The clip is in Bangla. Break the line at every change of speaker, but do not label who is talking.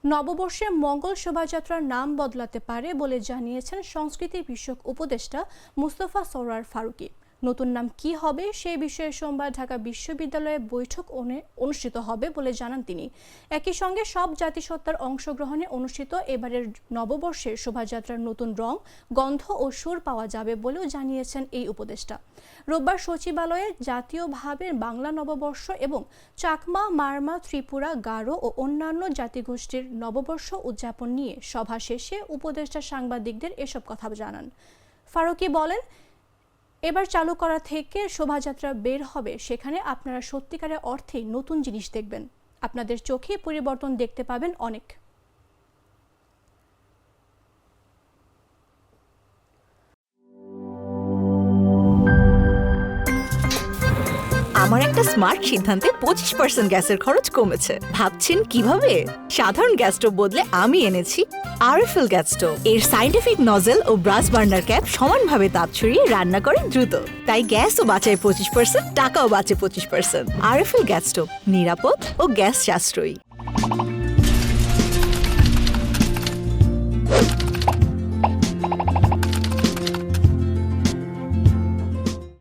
নববর্ষে মঙ্গল শোভাযাত্রার নাম বদলাতে পারে বলে জানিয়েছেন সংস্কৃতি বিষয়ক উপদেষ্টা মুস্তফা সরোয়ার ফারুকী। নতুন নাম কি হবে সেই বিষয়ে সোমবার ঢাকা বিশ্ববিদ্যালয়ে বৈঠক অনুষ্ঠিত হবে বলে জানান তিনি। একই সঙ্গে সব জাতিসত্তার অংশগ্রহণে অনুষ্ঠিত এবারের নববর্ষের শোভাযাত্রার নতুন রং, গন্ধ ও সুর পাওয়া যাবে বলেও জানিয়েছেন এই উপদেষ্টা। রোববার সচিবালয়ে জাতীয়ভাবে বাংলা নববর্ষ এবং চাকমা, মারমা, ত্রিপুরা, গারো ও অন্যান্য জাতিগোষ্ঠীর নববর্ষ উদযাপন নিয়ে সভা শেষে উপদেষ্টা সাংবাদিকদের এসব কথা জানান। ফারুকী বলেন, এবার চালু করা থেকে শোভাযাত্রা বের হবে, সেখানে আপনারা সত্যিকারের অর্থেই নতুন জিনিস দেখবেন। আপনাদের চোখে পরিবর্তন দেখতে পাবেন অনেক।
আমার একটা স্মার্ট সিদ্ধান্তে 25% গ্যাসের খরচ কমেছে। ভাবছেন কিভাবে? সাধারণ গ্যাস স্টোভ বদলে আমি এনেছি আরএফএল গ্যাস স্টোভ। এর সাইন্টিফিক নজল ও ব্রাস বার্নার ক্যাপ সমানভাবে তাপ ছড়িয়ে রান্না করে দ্রুত, তাই গ্যাসও বাঁচায় 25%, টাকাও বাঁচে 25%। আরএফএল গ্যাস স্টোভ নিরাপদ ও গ্যাস সাশ্রয়ী।